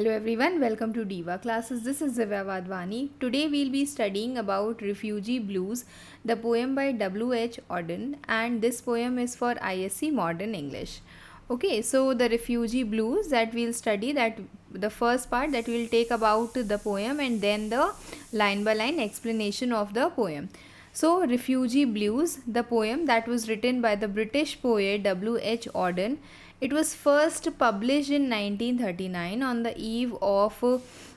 Hello everyone, welcome to Diva classes. This is Divya Vadvani. Today we'll be studying about Refugee Blues, the poem by W.H. Auden, and this poem is for ISC Modern English. Okay, so the Refugee Blues that we'll study, that the first part that we'll take about the poem and then the line by line explanation of the poem. So, Refugee Blues, the poem that was written by the British poet W.H. Auden. It was first published in 1939 on the eve of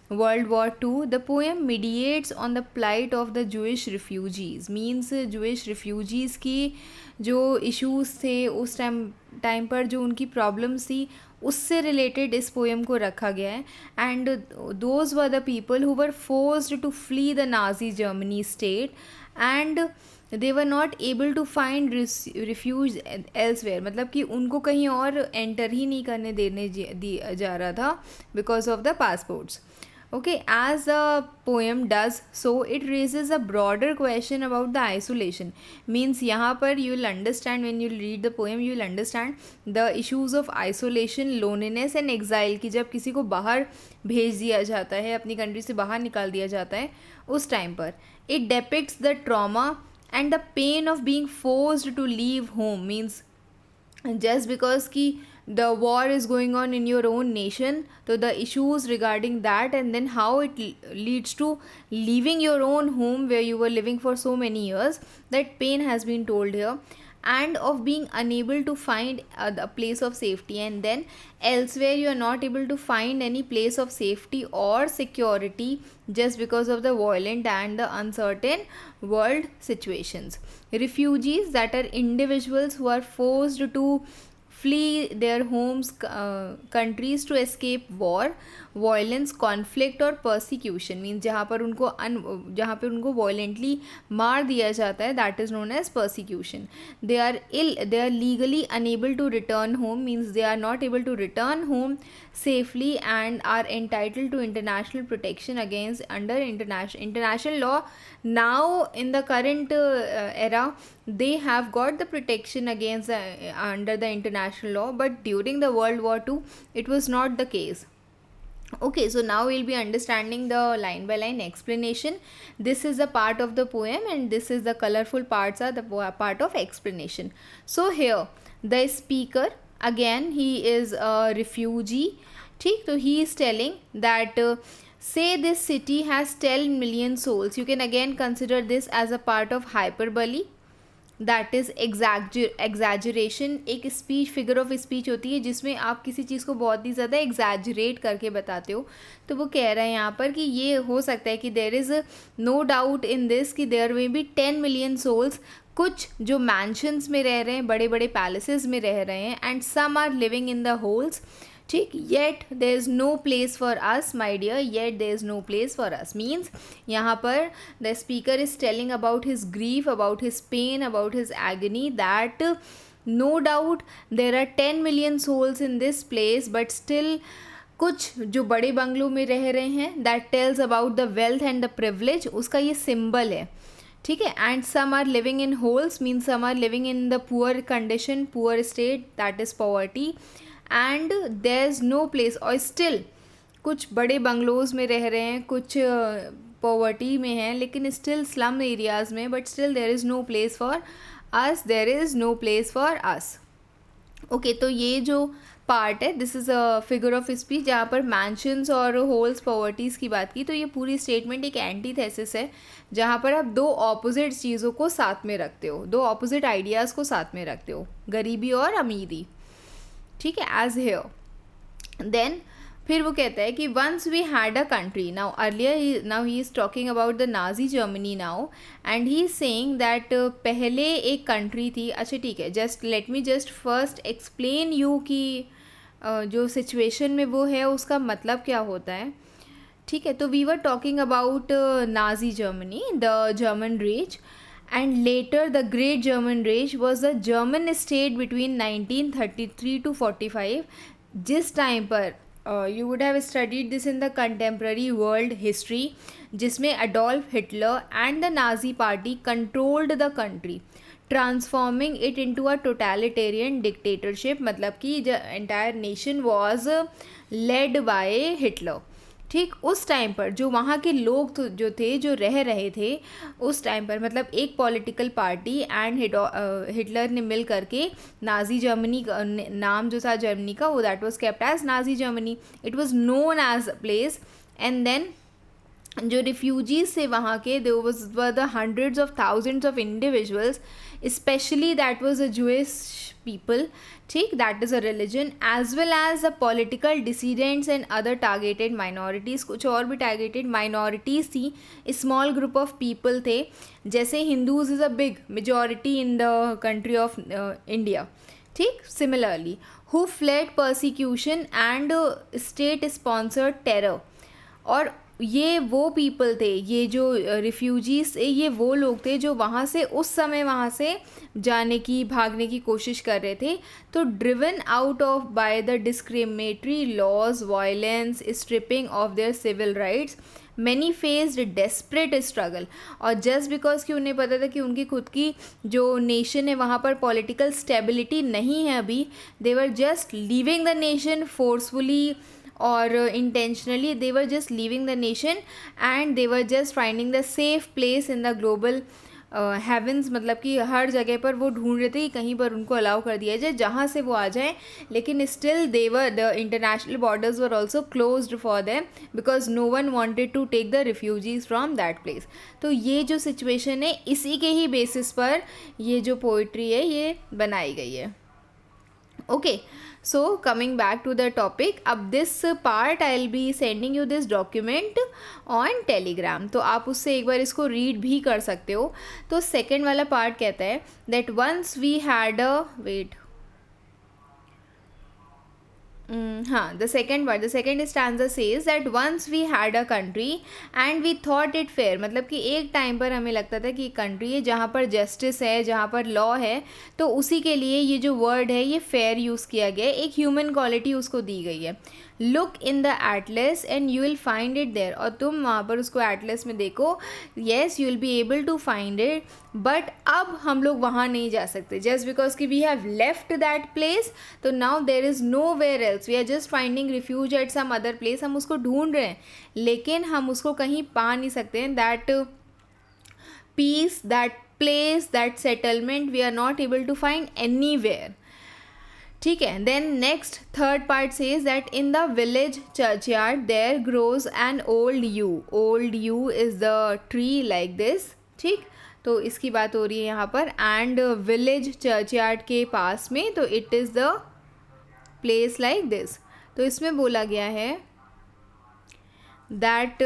World War II. The poem mediates on the plight of the Jewish refugees, means Jewish refugees की जो issues थे उस time पर जो उनकी problems थी उससे related इस poem को रखा गया है. And those were the people who were forced to flee the Nazi Germany state and they were not able to find refuge elsewhere, मतलब कि उनको कहीं और एंटर ही नहीं करने देने दिया जा रहा था because of the passports. Okay, as the poem does so it raises a broader question about the isolation. Means यहाँ पर you will understand when you read the poem, you will understand the issues of isolation, loneliness and exile, कि जब किसी को बाहर भेज दिया जाता है, अपनी कंट्री से बाहर निकाल दिया जाता है उस टाइम पर. It depicts the trauma and the pain of being forced to leave home. Means just because ki the war is going on in your own nation, so the issues regarding that and then how it leads to leaving your own home where you were living for so many years, that pain has been told here, and of being unable to find a place of safety, and then elsewhere you are not able to find any place of safety or security just because of the violent and the uncertain world situations. Refugees, that are individuals who are forced to flee their homes, countries to escape war, violence, conflict और persecution. Means जहाँ पर उनको violently मार दिया जाता है, that is known as persecution. They are legally unable to return home, means they are not able to return home safely and are entitled to international protection against under international law. Now in the current era, they have got the protection against under the international law, but during the World War II it was not the case. Okay, so now we'll be understanding the line by line explanation. This is the part of the poem and this is the colorful parts are the part of explanation. So here the speaker, again he is a refugee. ठीक, so he is telling that say this city has 10 million souls. You can again consider this as a part of hyperbole, that is exaggeration. एक speech, figure of speech होती है जिसमें आप किसी चीज़ को बहुत ही ज़्यादा एग्जैजरेट करके बताते हो. तो वो कह रहे हैं यहाँ पर कि ये हो सकता है कि there is no doubt in this कि there may be 10 million souls, कुछ जो मैंशंस में रह रहे हैं, बड़े बड़े पैलेसेस में रह रहे हैं, and some are living in the holes. ठीक, yet there is no place for us my dear, yet there is no place for us. Means यहाँ पर the speaker is telling about his grief, about his pain, about his agony, that no doubt there are 10 million souls in this place, but still कुछ जो बड़े बंगलों में रह रहे हैं, that tells about the wealth and the privilege, उसका ये सिम्बल है. ठीक है, and some are living in holes, means some are living in the poor condition, poor state, that is poverty, and there is no place. और still कुछ बड़े bungalows में रह रहे हैं, कुछ पॉवर्टी में हैं, लेकिन स्टिल स्लम एरियाज़ में, but still there is no place for us, there is no place for us. Okay, तो ये जो पार्ट है, this is a figure of speech जहाँ पर मैंशंस और होल्स, पॉवर्टीज़ की बात की. तो ये पूरी स्टेटमेंट एक एंटीथेसिस है जहाँ पर आप दो ऑपोजिट चीज़ों को साथ में रखते हो, दो ऑपोजिट आइडियाज़ को साथ में रखते हो, गरीबी और अमीरी. ठीक है, एज हेयर. देन फिर वो कहता है कि once we had a country, now earlier now he is talking about the Nazi Germany now, and he is saying that पहले एक कंट्री थी. अच्छा ठीक है, just let me just first explain you कि जो सिचुएशन में वो है उसका मतलब क्या होता है. ठीक है, तो we were talking about Nazi Germany, the German race, and later the Great German Reich was a German state between 1933 to 45. जिस टाइम पर you would have studied this in the contemporary world history, जिसमें Adolf Hitler and the Nazi party controlled the country. Transforming it into a totalitarian dictatorship, मतलब कि the entire nation was led by Hitler. ठीक, उस time पर जो वहाँ के लोग जो थे, जो रह रहे थे उस टाइम पर, मतलब एक पॉलिटिकल पार्टी एंड हिटलर ने मिल करके नाजी जर्मनी का नाम जो था जर्मनी का, वो that was kept as Nazi Germany. It was known as a place. And then जो रिफ्यूजीज थे वहाँ के, they were the hundreds of thousands of individuals, specially that was a Jewish people, ठीक, that is a religion, as well as the political dissidents and other targeted minorities. कुछ और भी targeted minorities थी, small group of people थे, जैसे Hindus is a big majority in the country of India, ठीक, similarly who fled persecution and state sponsored terror. और ये वो पीपल थे, ये जो रिफ्यूजीज थे, ये वो लोग थे जो वहाँ से उस समय वहाँ से जाने की, भागने की कोशिश कर रहे थे। तो driven out of by the discriminatory laws, violence, stripping of their civil rights, many faced desperate struggle. और जस्ट बिकॉज कि उन्हें पता था कि उनकी खुद की जो नेशन है वहाँ पर पॉलिटिकल स्टेबिलिटी नहीं है अभी, they were just leaving the nation forcefully और intentionally, they were just leaving the nation and they were just finding the safe place in the global heavens, मतलब कि हर जगह पर वो ढूंढ रहे थे कि कहीं पर उनको अलाउ कर दिया जाए जहाँ से वो आ जाएं, लेकिन still they were, the international borders were also closed for them because no one wanted to take the refugees from that place। तो ये जो सिचुएशन है, इसी के ही बेसिस पर ये जो पोइट्री है ये बनाई गई है। Okay, so coming back to the topic, अब this part I'll be sending you this document on Telegram, तो आप उससे एक बार इसको रीड भी कर सकते हो। तो सेकेंड वाला पार्ट कहता है that once we had a wait हाँ, the second stanza says that once we had a country and we thought it fair, मतलब कि एक टाइम पर हमें लगता था कि कंट्री है जहाँ पर जस्टिस है, जहाँ पर लॉ है, तो उसी के लिए ये जो वर्ड है ये फेयर यूज़ किया गया है, एक ह्यूमन क्वालिटी उसको दी गई है। Look in the atlas and you will find it there, और तुम वहाँ पर उसको एटलस में देखो, yes you will be able to find it. But अब हम लोग वहाँ नहीं जा सकते, जस्ट बिकॉज कि we have left that place, तो now there is nowhere else, we are just finding refuge at some other place. हम उसको ढूंढ रहे हैं लेकिन हम उसको कहीं पा नहीं सकते हैं, that peace, that place, that settlement, we are not able to find anywhere, ठीक है। Then next third part says that in the village churchyard there grows an old yew, old yew is the tree like this, ठीक, तो इसकी बात हो रही है यहाँ पर। एंड विलेज चर्चयार्ड के पास में, तो it is the place like this, तो इसमें बोला गया है that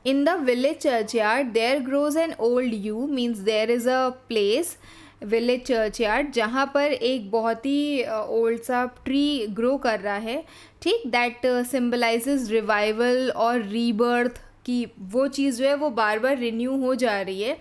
in the village churchyard there grows an old yew, means there is a place village churchyard जहाँ पर एक बहुत ही ओल्ड सा ट्री ग्रो कर रहा है, ठीक, दैट सिम्बलाइजेज रिवाइवल और रीबर्थ की वो चीज़ जो है वो बार बार रिन्यू हो जा रही है।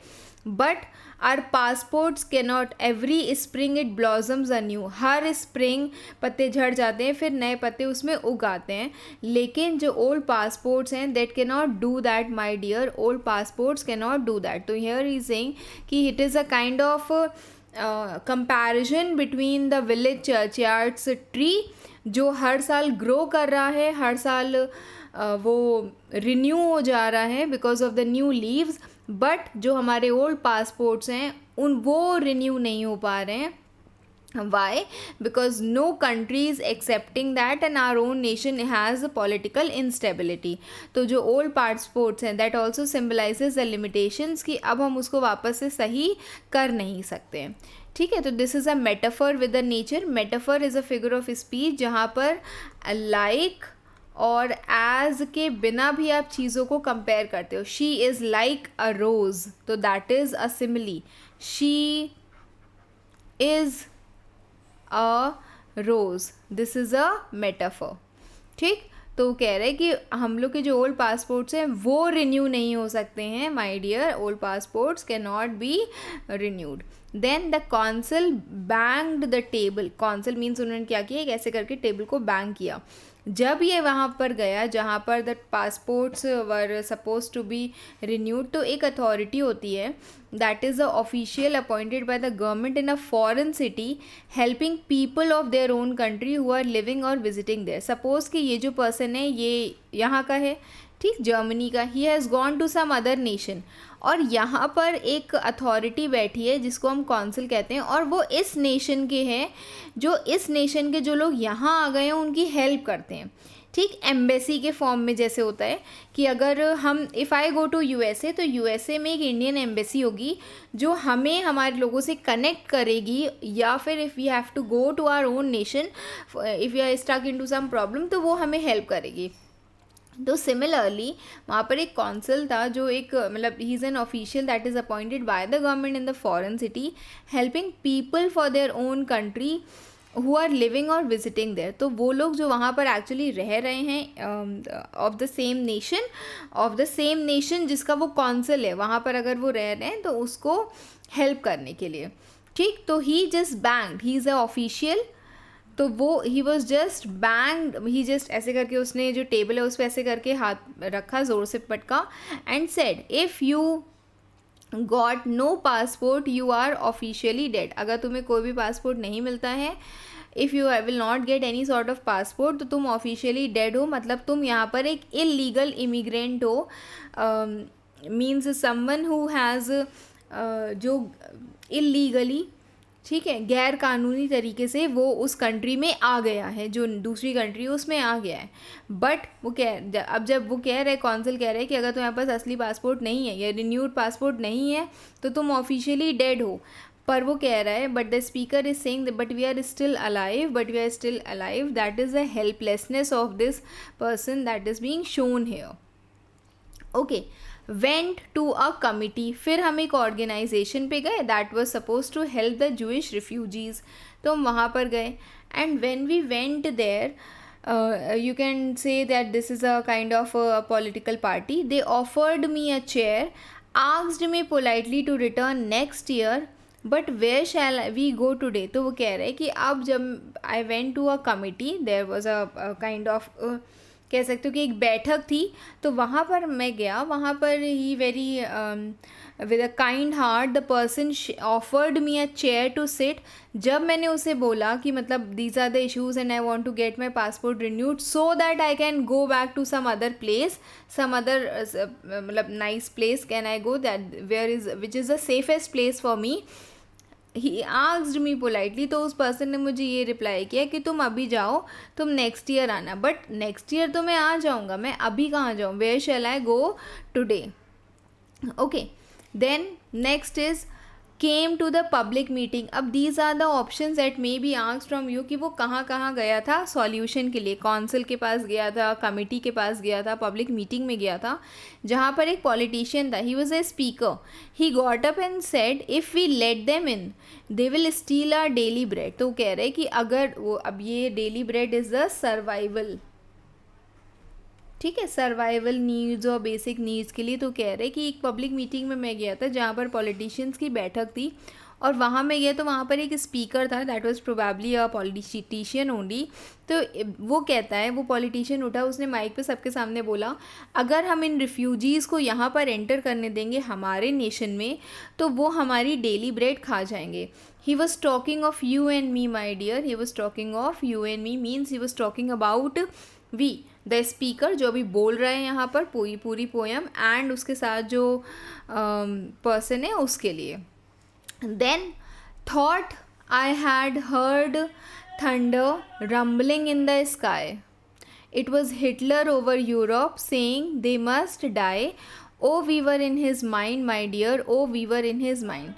But are passports can not, every spring it blossoms anew, हर स्प्रिंग पत्ते झड़ जाते हैं, फिर नए पत्ते उसमें उग आते हैं, लेकिन जो ओल्ड पासपोर्ट्स हैं that can not do that my dear, old passports can not do that. तो हियर इज सेइंग कि it is a kind of comparison between the village churchyards tree जो हर साल ग्रो कर रहा है, हर साल वो रिन्यू हो जा रहा है because of the new leaves, but जो हमारे ओल्ड पासपोर्ट्स हैं उन वो रिन्यू नहीं हो पा रहे हैं। Why? Because no country is accepting that and our own nation has a political instability। तो जो old passports हैं that also symbolizes the limitations कि अब हम उसको वापस से सही कर नहीं सकते, ठीक है। तो this is a metaphor with the nature. Metaphor is a figure of speech जहाँ पर लाइक और एज के बिना भी आप चीज़ों को कंपेयर करते हो। She is like a rose, तो that is a simile, she is a rose, this is a metaphor, ठीक। तो कह रहे हैं कि हम लोग के जो ओल्ड पासपोर्ट्स हैं वो रिन्यू नहीं हो सकते हैं, my dear, old passports can not be renewed. Then the council banged the table, council means उन्होंने क्या किया, एक ऐसे करके टेबल को बैंग किया। जब ये वहाँ पर गया जहाँ पर the passports were suppose to be renewed, तो एक अथॉरिटी होती है that is a official appointed by the government in a foreign city helping people of their own country who are living और विजिटिंग देयर। सपोज़ कि ये जो person है ये यहाँ का है, ठीक, जर्मनी का, he has gone to some other nation, और यहाँ पर एक अथॉरिटी बैठी है जिसको हम कौंसिल कहते हैं, और वो इस नेशन के हैं, जो इस नेशन के जो लोग यहाँ आ गए हैं उनकी हेल्प करते हैं, ठीक, एम्बेसी के फॉर्म में। जैसे होता है कि अगर हम if I go to USA, तो यूएसए में एक इंडियन एम्बेसी होगी जो हमें हमारे लोगों से कनेक्ट करेगी, या फिर if we have to go to our own nation, if you are stuck into some problem, तो वो हमें हेल्प करेगी। तो सिमिलरली वहाँ पर एक कौंसल था जो एक मतलब he is an official that is appointed by the government in the foreign city helping people for their own country who are living और विजिटिंग देयर। तो वो लोग जो वहाँ पर एक्चुअली रह रहे हैं ऑफ द सेम नेशन जिसका वो कौंसल है, वहाँ पर अगर वो रह रहे हैं तो उसको हेल्प करने के लिए, ठीक। तो he just banged, he is a official, तो वो he was just banged, he just ऐसे करके उसने जो टेबल है उस पर ऐसे करके हाथ रखा, ज़ोर से पटका, and said if you got no passport you are officially dead. अगर तुम्हें कोई भी पासपोर्ट नहीं मिलता है, if you will not get any sort of passport, तो तुम ऑफिशियली डेड हो, मतलब तुम यहाँ पर एक इलीगल इमिग्रेंट हो, मीन्स समवन हु हैज़ जो इलीगली, ठीक है, गैर कानूनी तरीके से वो उस कंट्री में आ गया है, जो दूसरी कंट्री उसमें आ गया है। बट वो अब जब वो कह रहे, कौंसिल कह रहे हैं कि अगर तुम्हारे पास असली पासपोर्ट नहीं है या रिन्यूड पासपोर्ट नहीं है तो तुम ऑफिशियली डेड हो। पर वो कह रहा है but the speaker is saying but we are still alive, that is the helplessness of this person that is being shown here. Okay, went to a committee, फिर हम एक ऑर्गेनाइजेशन पे गए that was suppose to help the Jewish refugees, तो हम वहाँ पर गए। And when we went there, you can say that this is a kind of a political party. They offered me a chair, asked me politely to return next year, but where shall we go today? तो वो कह रहे हैं कि अब जब I went to a committee, there was a kind of कह सकते हो कि एक बैठक थी, तो वहाँ पर मैं गया, वहाँ पर he very with a kind heart the person offered me a chair to sit. जब मैंने उसे बोला कि मतलब these are the issues and I want to get my passport renewed so that I can go back to some other place, some other मतलब nice place, can I go that where is which is the safest place for me, he asked me politely. तो उस person ने मुझे ये reply किया कि तुम अभी जाओ, तुम नेक्स्ट ईयर आना। बट नेक्स्ट ईयर तो मैं आ जाऊँगा, मैं अभी कहाँ जाऊँ, where shall I go today. Okay, then next is came to the public meeting. अब these are the options that may be asked from you कि वो कहाँ कहाँ गया था सॉल्यूशन के लिए, कौंसिल के पास गया था, कमिटी के पास गया था, पब्लिक मीटिंग में गया था, जहाँ पर एक पॉलिटिशियन था, he was a speaker. He got up and said if we let them in they will steal our daily bread. तो कह रहे कि अगर वो, अब ये daily bread is the survival, ठीक है, सर्वाइवल नीड्स और बेसिक नीड्स के लिए। तो कह रहे कि एक पब्लिक मीटिंग में मैं गया था जहाँ पर पॉलिटिशियंस की बैठक थी, और वहाँ मैं गया तो वहाँ पर एक स्पीकर था that was probably a politician only. तो वो कहता है, वो पॉलिटिशियन उठा, उसने माइक पे सबके सामने बोला अगर हम इन रिफ्यूजीज़ को यहाँ पर एंटर करने देंगे हमारे नेशन में तो वो हमारी डेली ब्रेड खा जाएंगे। He was talking of you and me my dear, he was talking of you and me means he was talking about we the speaker, जो अभी बोल रहे हैं यहाँ पर पूरी पोयम, एंड उसके साथ जो पर्सन है उसके लिए। Then thought I had heard thunder rumbling in the sky, it was Hitler over Europe saying they must die, O we were in his mind my dear, O we were in his mind.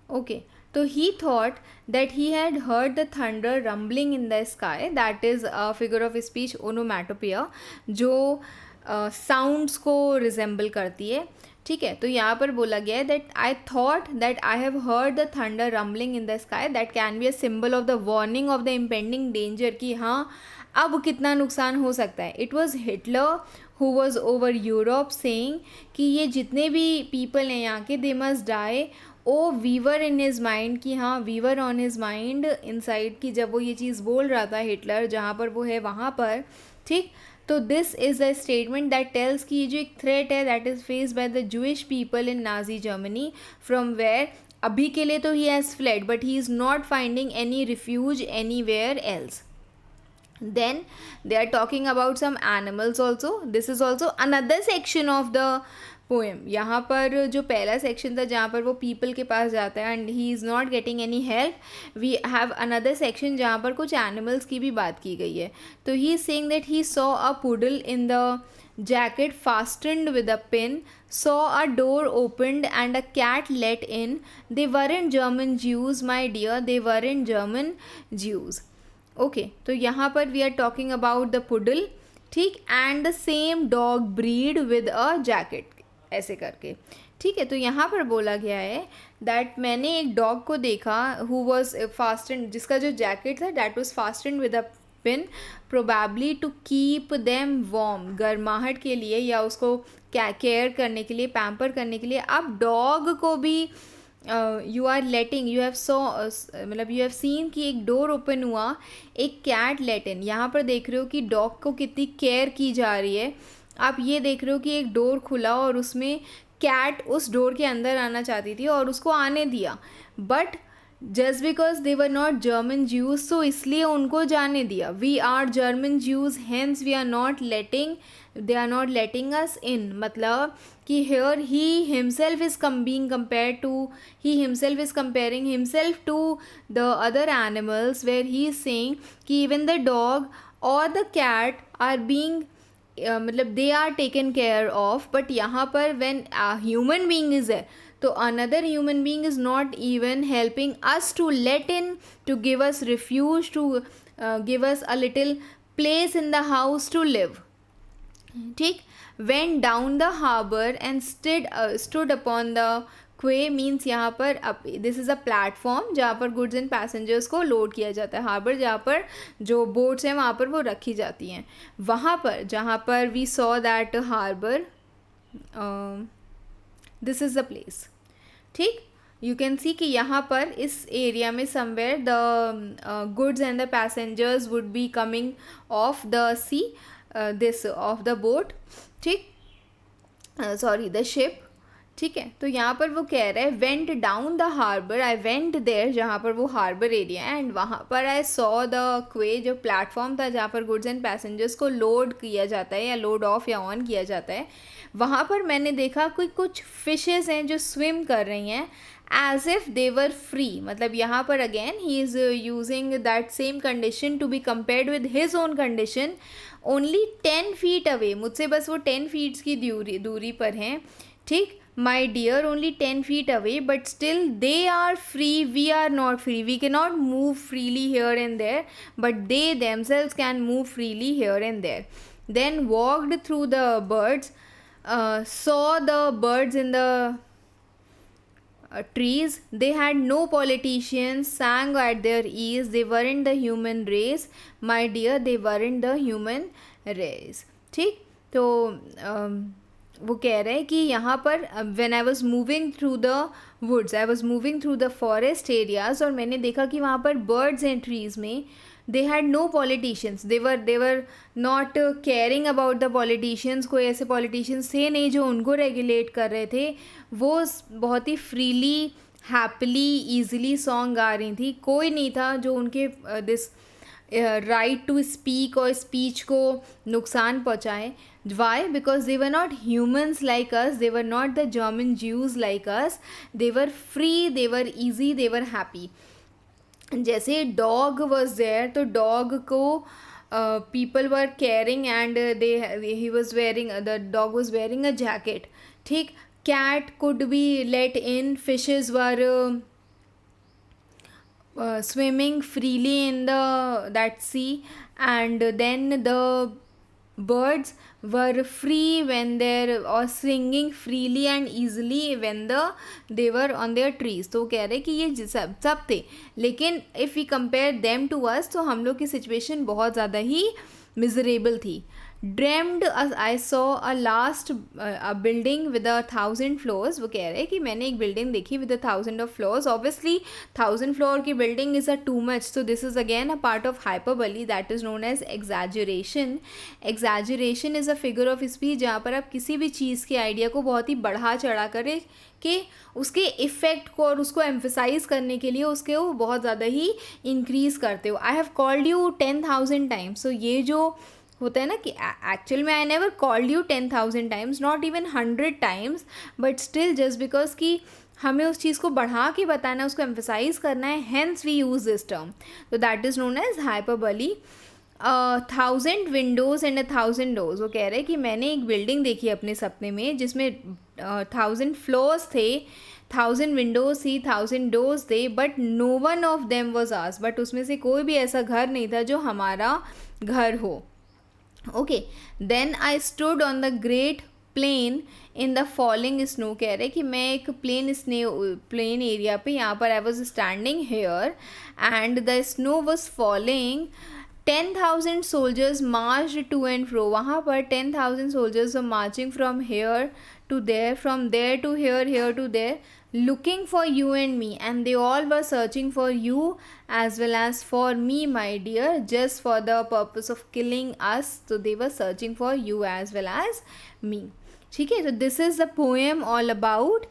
Okay, तो he thought that he had heard the thunder rumbling in the sky, that is a figure of speech onomatopoeia, जो sounds को resemble करती है, ठीक है। तो यहाँ पर बोला गया है that I thought that I have heard the thunder rumbling in the sky, that can be a symbol of the warning of the impending danger, कि हाँ अब कितना नुकसान हो सकता है। It was Hitler who was over Europe saying कि ये जितने भी पीपल हैं यहाँ के they must die, O we were in his mind, कि हाँ we were on his mind inside, कि जब वो ये चीज़ बोल रहा था हिटलर जहाँ पर वो है वहाँ पर, ठीक। तो this is the statement that tells कि ये जो एक थ्रेट है that is faced by the Jewish people in Nazi Germany, from where अभी के लिए तो he has fled but he is not finding any refuge anywhere else. Then they are talking about some animals also. This is also another section of the poem. यहाँ पर जो पहला section था जहाँ पर वो पीपल के पास जाता है and he is not getting any help, we have another section जहाँ पर कुछ एनिमल्स की भी बात की गई है. तो ही is saying that he saw a poodle in the jacket fastened with a pin, saw a door opened and a cat let in. They weren't German Jews, my dear, they weren't German Jews. Okay तो यहाँ पर we are talking about the poodle, ठीक, and the same dog breed with a jacket, ऐसे करके, ठीक है. तो यहाँ पर बोला गया है दैट मैंने एक डॉग को देखा हु वॉज फास्टेंड, जिसका जो जैकेट था that was fastened with a pin, probably to keep them warm, गर्माहट के लिए या उसको केयर करने के लिए, पैम्पर करने के लिए. अब डॉग को भी you are letting, you have so मतलब यू हैव सीन कि एक डोर ओपन हुआ, एक कैट लेट इन. यहाँ पर देख रहे हो कि डॉग को कितनी केयर की जा रही है. आप ये देख रहे हो कि एक डोर खुला और उसमें कैट उस डोर के अंदर आना चाहती थी और उसको आने दिया, but just because they were not German Jews, so इसलिए उनको जाने दिया. We are German Jews hence we are not letting, they are not letting us in. मतलब कि here he himself is being compared to, he himself is comparing himself to the other animals, where he is saying कि even the dog or the cat are being मतलब they are taken care of, but यहाँ पर when a human being is there, तो another human being is not even helping us to let in, to give us refuge, to give us a little place in the house to live, ठीक. went down the harbor and stood upon the quay, means यहाँ पर this is a platform जहाँ पर goods and passengers को load किया जाता है. Harbour जहाँ पर जो बोट्स हैं वहाँ पर वो रखी जाती हैं. वहाँ पर जहाँ पर we saw that harbour, this is the place, ठीक. यू कैन सी कि यहाँ पर इस एरिया में somewhere the goods and the passengers would be coming off the sea, this off the boat, ठीक, सॉरी द शिप, ठीक है. तो यहाँ पर वो कह रहा है went down the harbour, I went there, जहाँ पर वो हार्बर एरिया है, एंड वहाँ पर आई सॉ द क्वे, जो प्लेटफॉर्म था जहाँ पर गुड्स एंड पैसेंजर्स को लोड किया जाता है या लोड ऑफ या ऑन किया जाता है. वहाँ पर मैंने देखा कोई कुछ फिशेस हैं जो स्विम कर रही हैं as if they were free. मतलब यहाँ पर again he is using that same condition to be compared with his own condition. Only 10 feet away, मुझसे बस वो 10 feet की दूरी पर हैं, ठीक. My dear only 10 feet away, but still they are free, we are not free. We can not move freely here and there, but they themselves can move freely here and there. Then walked through the birds, saw the birds in the trees. They had no politicians, sang at their ease. They weren't the human race, my dear, they weren't the human race, ठीक. तो वो कह रहे हैं कि यहाँ पर when I was moving through the woods, I was moving through the forest areas, और मैंने देखा कि वहाँ पर birds and trees में they had no politicians, they were not caring about the politicians. कोई ऐसे politicians थे नहीं जो उनको regulate कर रहे थे. वो बहुत ही freely, happily, easily song गा रही थी. कोई नहीं था जो उनके this right to speak और speech को नुकसान पहुँचाए. Why? Because they were not humans like us, they were not the German Jews like us. They were free, they were easy, they were happy. जैसे डॉग वॉज देयर, तो dog को people were caring and he was wearing, the dog was wearing a jacket, ठीक. Cat could be let in, fishes were swimming freely in that sea, and then the birds were free when they're or singing freely and easily when they were on their trees. तो कह रहे कि ये सब थे, लेकिन if we compare them to us तो हम लोग की सिचुएशन बहुत ज़्यादा ही मिजरेबल थी, dreamed I saw a last a building with 1,000 floors. वो कह रहे हैं कि मैंने एक बिल्डिंग देखी with 1,000 of floors. Obviously 1,000 floor की building is a too much, so this is again a part of hyperbole that is known as exaggeration. Exaggeration is a figure of speech जहाँ पर आप किसी भी चीज़ के आइडिया को बहुत ही बढ़ा चढ़ा करें कि उसके इफ़ेक्ट को और उसको एम्फेसाइज करने के लिए उसके वो बहुत ज़्यादा ही इंक्रीज़ करते हो. I have called you 10,000 times. So ये जो होता है ना कि एक्चुअल में I never called you 10,000 times, not even 100 times, but still just because कि हमें उस चीज़ को बढ़ा के बताना है, उसको एम्फेसाइज करना है, hence we use this term. तो that is known as hyperbole. 1,000 windows and 1,000 doors. वो कह रहे हैं कि मैंने एक बिल्डिंग देखी अपने सपने में जिसमें 1,000 फ्लोर्स थे, 1,000 विंडोज़ थी, 1,000 डोर्स थे, but no one of them was ours. But उसमें से कोई भी ऐसा घर नहीं था जो हमारा घर हो. Okay, then I stood on the great plain in the falling snow. कह रहे कि मैं एक प्लेन एरिया पे यहाँ पर I was standing here and the snow was falling. 10,000 soldiers March two and fro. वहाँ पर 10,000 soldiers were marching from here to there, from there to here, here to there, looking for you and me, and they all were searching for you as well as for me, my dear, just for the purpose of killing us. So they were searching for you as well as me. ठीक है, so this is the poem all about.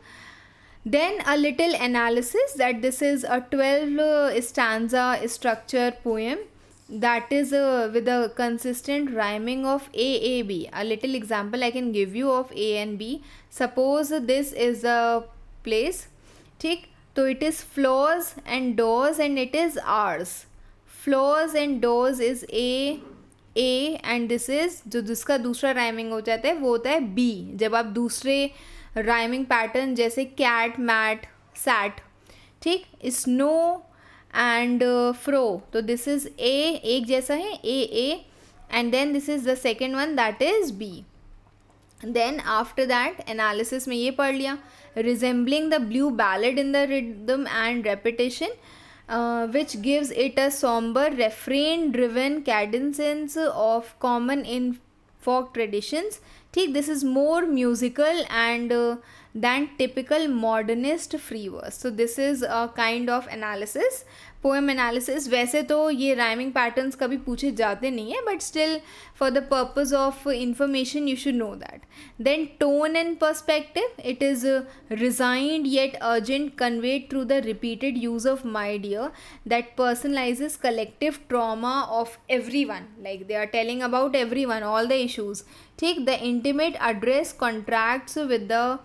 Then a little analysis that this is a 12 stanza structure poem that is with a consistent rhyming of A, B. A little example I can give you of A and B. Suppose this is a place, ठीक, तो it is floors and doors and it is ours. Floors and doors is A and this is जो जिसका दूसरा rhyming हो जाता है वो होता है B. जब आप दूसरे rhyming pattern जैसे cat, mat, sat, ठीक, snow and fro, तो this is A, एक जैसा है A, and then this is the second one that is B. Then after that analysis में ये पढ़ लिया, resembling the blue ballad in the rhythm and repetition, which gives it a somber refrain driven cadence of common in folk traditions. ठीक, this is more musical and than typical modernist free verse. So this is a kind of analysis, poem analysis. वैसे तो ये rhyming patterns कभी पूछे जाते नहीं है, but still for the purpose of information you should know that. Then tone and perspective, it is resigned yet urgent, conveyed through the repeated use of my dear that personalizes collective trauma of everyone, like they are telling about everyone, all the issues. ठीक, the intimate address contrasts with the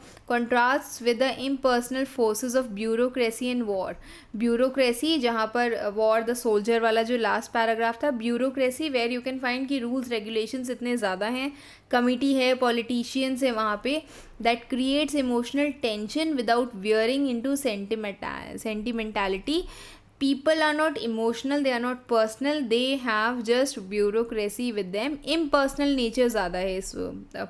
impersonal forces of bureaucracy and war. bureaucracy जहाँ पर war the soldier वाला जो last paragraph था, bureaucracy where you can find कि rules regulations इतने ज़्यादा हैं, committee है, politicians है वहाँ पे, that creates emotional tension without veering into sentimentality. People are not emotional, they are not personal, they have just bureaucracy with them. Impersonal nature ज़्यादा है इस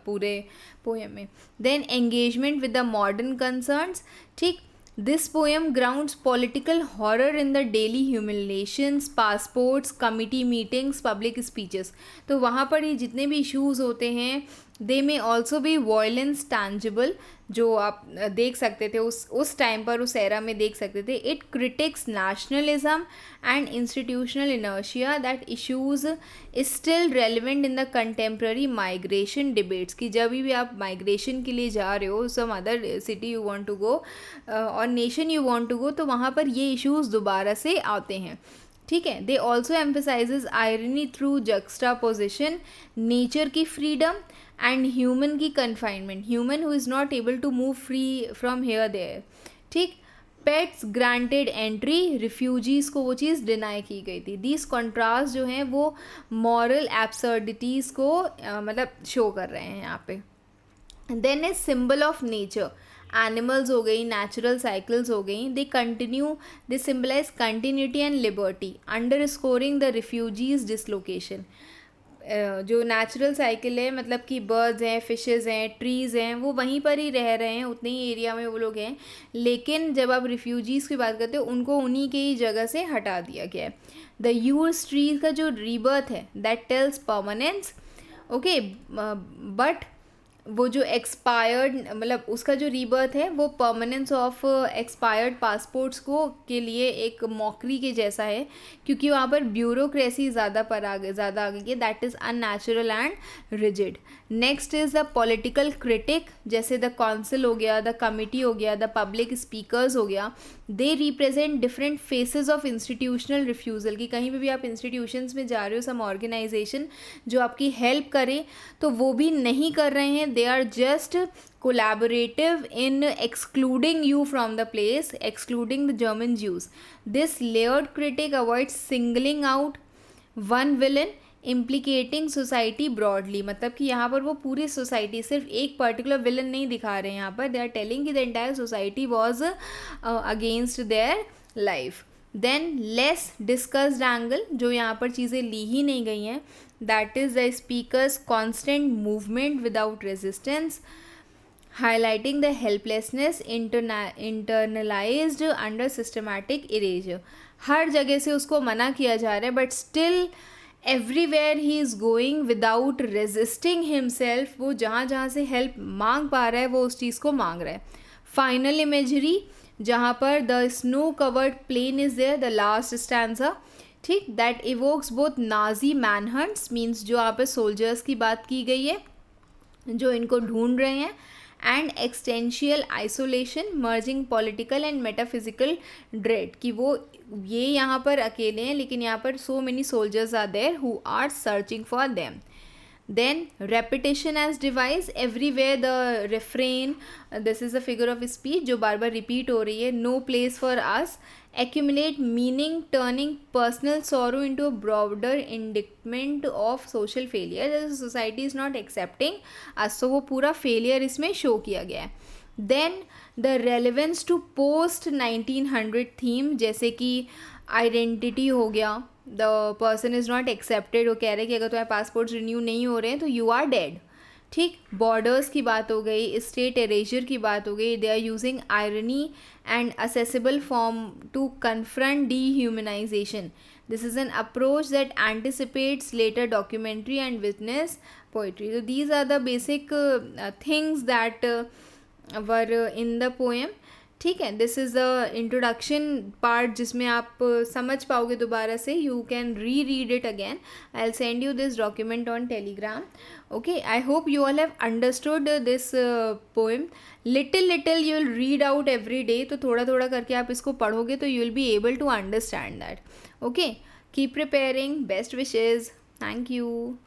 पूरे पोएम में. Then engagement with the modern concerns, ठीक, this poem grounds political horror in the daily humiliations, passports, committee meetings, public speeches. तो वहाँ पर ये जितने भी issues होते हैं, they may also be violence tangible, जो आप देख सकते थे उस टाइम पर, उस एरा में देख सकते थे. It critics nationalism and institutional inertia that issues is still relevant in the contemporary migration debates. कि जब भी आप माइग्रेशन के लिए जा रहे हो, some other city you want to go और nation you want to go, तो वहाँ पर ये इश्यूज़ दोबारा से आते हैं. ठीक है. They also emphasizes irony through juxtaposition, nature की फ्रीडम एंड ह्यूमन की confinement, human who is not able to move free from here there. ठीक. पेट्स ग्रांटेड एंट्री, रिफ्यूजीज़ को वो चीज़ डिनाई की गई थी. दीज कॉन्ट्रास्ट जो हैं वो मॉरल एब्सर्डिटीज़ को मतलब शो कर रहे हैं यहाँ पे. Then is symbol of nature, animals हो गई, नेचुरल साइकिल्स हो गई, they continue, they symbolise continuity and liberty, underscoring the refugees dislocation. जो नेचुरल साइकिल है, मतलब कि बर्ड्स हैं, फिशेज़ हैं, ट्रीज़ हैं, वो वहीं पर ही रह रहे हैं, उतने ही एरिया में वो लोग हैं, लेकिन जब आप रिफ्यूजीज़ की बात करते हो उनको उन्हीं के ही जगह से हटा दिया गया है. द यूर्स ट्री का जो रीबर्थ है, that tells permanence, okay, but वो जो एक्सपायर्ड, मतलब उसका जो रीबर्थ है वो परमानेंस ऑफ एक्सपायर्ड पासपोर्ट्स को के लिए एक मॉकरी के जैसा है, क्योंकि वहाँ पर ब्यूरोक्रेसी ज़्यादा आ गई है, that is unnatural and rigid. Next is the political critic, जैसे द काउंसिल हो गया, द कमिटी हो गया, द पब्लिक स्पीकर्स हो गया. They represent different phases of institutional refusal, कि कहीं पे भी आप इंस्टीट्यूशंस में जा रहे हो, सम ऑर्गेनाइजेशन जो आपकी हेल्प करे, तो वो भी नहीं कर रहे हैं. They are just collaborative in excluding you from the place, excluding the German Jews. This layered critic avoids singling out one villain, implicating society broadly. मतलब कि यहाँ पर वो पूरी सोसाइटी, सिर्फ एक पर्टिकुलर विलन नहीं दिखा रहे हैं यहाँ पर. दे आर टेलिंग कि the entire society was against their life. Than less discussed angle, जो यहाँ पर चीज़ें ली ही नहीं गई हैं, that is the speakers constant movement without resistance, highlighting the helplessness internalized under systematic erasure. हर जगह से उसको मना किया जा रहा है, but still everywhere he is going without resisting himself. वो जहाँ जहाँ से हेल्प मांग पा रहा है वो उस चीज़ को मांग रहा है. फाइनल इमेजरी, जहाँ पर the snow covered plain is there, the last stanza, ठीक, that evokes both Nazi manhunts, means जो यहाँ पे सोल्जर्स की बात की गई है जो इनको ढूंढ रहे हैं, and existential isolation merging political and metaphysical dread, कि वो ये यहाँ पर अकेले हैं लेकिन यहाँ पर so many soldiers are there who are searching for them. Then repetition as device, everywhere the refrain, this is a figure of speech जो बार बार repeat हो रही है, no place for us, accumulate meaning, turning personal sorrow into a broader indictment of social failure. The society is not accepting us, so वो पूरा failure इसमें show किया गया है. Then the relevance to post 1900 theme, जैसे कि identity हो गया, the person is not accepted, वो कह रहे हैं कि अगर तुम्हारे पासपोर्ट्स रिन्यू नहीं हो रहे हैं तो यू आर डेड, ठीक. बॉर्डर्स की बात हो गई, स्टेट एरेजर की बात हो गई. They are using irony and accessible form to confront dehumanization. This is an approach that anticipates later documentary and witness poetry. तो these are the basic things that were in the poem, ठीक है. This is the introduction part जिसमें आप समझ पाओगे दोबारा से. You can re read it again. I will send you this document on Telegram. Okay, I hope you all have understood this poem. Little you will read out every day, तो थोड़ा थोड़ा करके आप इसको पढ़ोगे तो you will be able to understand that. Okay, keep preparing. Best wishes. Thank you.